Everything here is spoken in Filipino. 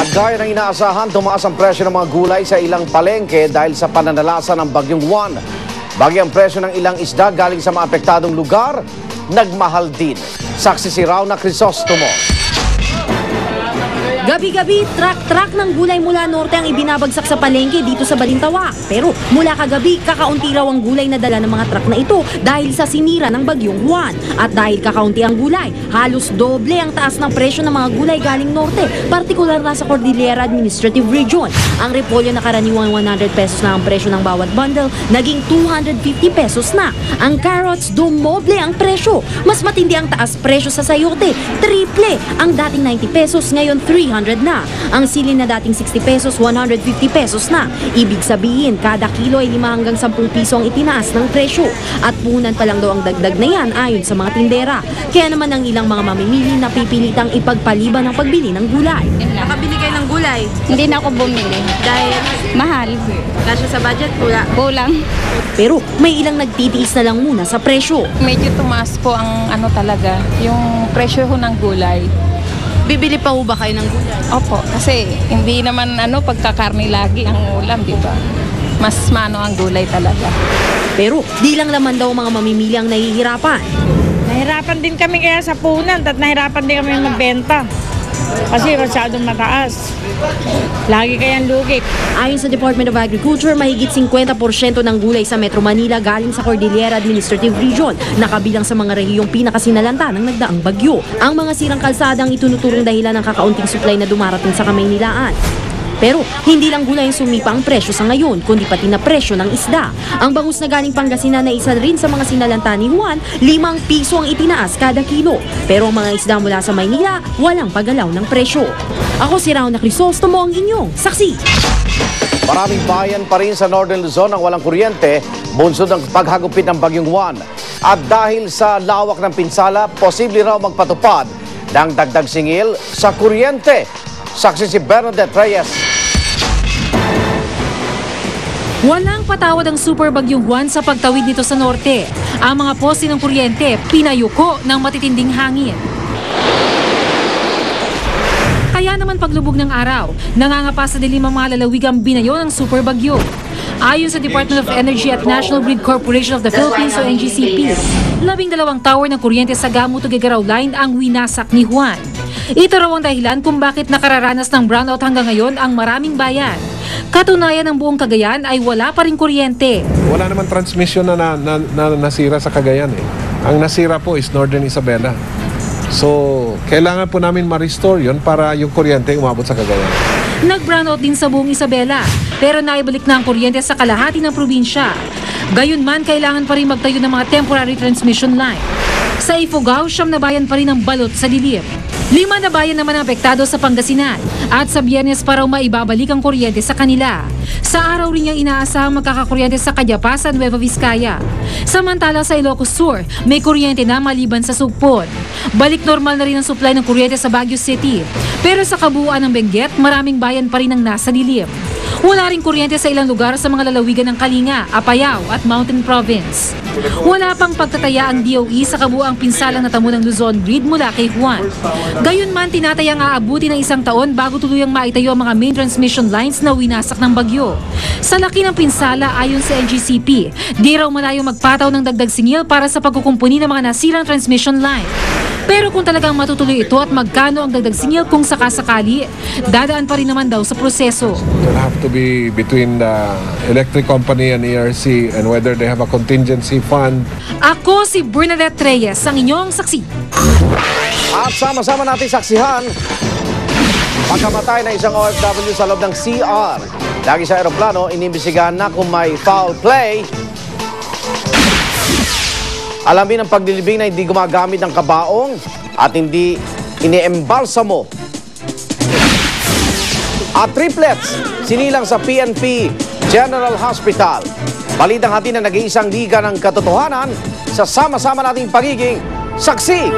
At gaya ng inaasahan, tumaas ang presyo ng mga gulay sa ilang palengke dahil sa pananalasa ng Bagyong Juan. Bagay ang presyo ng ilang isda galing sa mga apektadong lugar, nagmahal din. Saksi si Rauna Crisostomo. Gabi-gabi, truck ng gulay mula norte ang ibinabagsak sa palengke dito sa Balintawak. Pero mula kagabi, kakaunti raw ang gulay na dala ng mga truck na ito dahil sa sinira ng Bagyong Juan. At dahil kakaunti ang gulay, halos doble ang taas ng presyo ng mga gulay galing norte, partikular na sa Cordillera Administrative Region. Ang repolyo na karaniwang 100 pesos na ang presyo ng bawat bundle, naging 250 pesos na. Ang carrots, dumoble ang presyo. Mas matindi ang taas presyo sa sayote, triple. Ang dating 90 pesos, ngayon 300 na. Ang sili na dating 60 pesos, 150 pesos na. Ibig sabihin, kada kilo ay 5 hanggang 10 piso ang itinaas ng presyo. At puhunan pa lang daw ang dagdag na yan ayon sa mga tindera. Kaya naman ang ilang mga mamimili na pipilitang ipagpaliban ang pagbili ng gulay. Nakabili kayo ng gulay? Hindi na ako bumili. Dahil Mahal. kasya sa budget, wala. Kulang. Pero may ilang nagtitiis na lang muna sa presyo. Medyo tumaas po ang talaga, yung presyo ho ng gulay. Bibili pa ho ba kayo ng gulay? Opo, kasi hindi naman pagkakarni lagi ang ulam, di ba? Mas mano ang gulay talaga. Pero di lang naman daw mga mamimili ang nahihirapan. Nahirapan din kami kaya sa punan at nahirapan din kami magbenta. Kasi masyadong mataas. Lagi kayang lugi. Ayon sa Department of Agriculture, mahigit 50% ng gulay sa Metro Manila galing sa Cordillera Administrative Region, nakabilang sa mga rehiyong pinakasinalanta ng nagdaang bagyo. Ang mga sirang kalsada ang itunuturong dahilan ng kakaunting supply na dumarating sa Kamaynilaan. Pero hindi lang gulay ang sumipa ang presyo sa ngayon, kundi pati na presyo ng isda. Ang bangus na galing Pangasinan na isa rin sa mga sinalanta ni Juan, 5 piso ang itinaas kada kilo. Pero ang mga isda mula sa Maynila, walang paggalaw ng presyo. Ako si Rauna Crisostomo, ang inyong saksi. Maraming bayan pa rin sa Northern Luzon ang walang kuryente, bunsod ng paghagupit ng Bagyong Juan. At dahil sa lawak ng pinsala, posible raw magpatupad ng dagdag singil sa kuryente. Saksi si Bernadette Reyes. Walang patawad ang Super Bagyong Juan sa pagtawid nito sa norte. Ang mga poste ng kuryente pinayuko ng matitinding hangin. Kaya naman paglubog ng araw, nangangapa sa dilim ang mga lalawigang binayo ng Super Bagyo. Ayon sa Department of Energy at National Grid Corporation of the Philippines o NGCP, 12 tower ng kuryente sa Gamu to Gagaraw Line ang winasak ni Juan. Ito raw ang dahilan kung bakit nakararanas ng brownout hanggang ngayon ang maraming bayan. Katunayan ng buong Cagayan ay wala pa rin kuryente. Wala naman transmission na nasira sa Cagayan eh. Ang nasira po is Northern Isabela. So, kailangan po namin ma-restore yun para yung kuryente umabot sa Cagayan. Nag-brownout din sa buong Isabela, pero naibalik na ang kuryente sa kalahati ng probinsya. Gayunman, kailangan pa rin magtayo ng mga temporary transmission line. Sa Ifugao, 9 na bayan pa rin ang balot sa dilim. 5 na bayan naman ang apektado sa Pangasinan at sa Biyernes pa raw maibabalik ang kuryente sa kanila. Sa araw rin niyang inaasahang magkakakuryente sa Cayapas at Nueva Vizcaya. Samantala sa Ilocos Sur, may kuryente na maliban sa Sugpon. Balik normal na rin ang supply ng kuryente sa Baguio City. Pero sa kabuuan ng Benguet, maraming bayan pa rin ang nasa dilim. Wala rin kuryente sa ilang lugar sa mga lalawigan ng Kalinga, Apayao at Mountain Province. Wala pang pagtataya ang DOE sa kabuuang pinsalang natamo ng Luzon Grid mula kay Juan. Gayunman, tinatayang aabuti ng 1 taon bago tuluyang maitayo ang mga main transmission lines na winasak ng bagyo. Sa laki ng pinsala, ayon sa NGCP, di raw malayo magpataw ng dagdag singil para sa pagkukumpuni ng mga nasirang transmission line. Pero kung talagang matutuloy ito at magkano ang dagdag singil kung sakasakali, dadaan pa rin naman daw sa proseso. It will have to be between the electric company and ERC and whether they have a contingency fund. Ako si Bernadette Reyes, ang inyong saksi. At sama-sama natin saksihan pagkamatay ng isang OFW sa loob ng CR. Lagi sa aeroplano, inimbestigahan na kung may foul play. Alamin ang paglilibing na hindi gumagamit ng kabaong at hindi iniembalsamo. At triplets, sinilang sa PNP General Hospital. Balitang hati na nag-iisang liga ng katotohanan sa sama-sama nating pagiging saksi.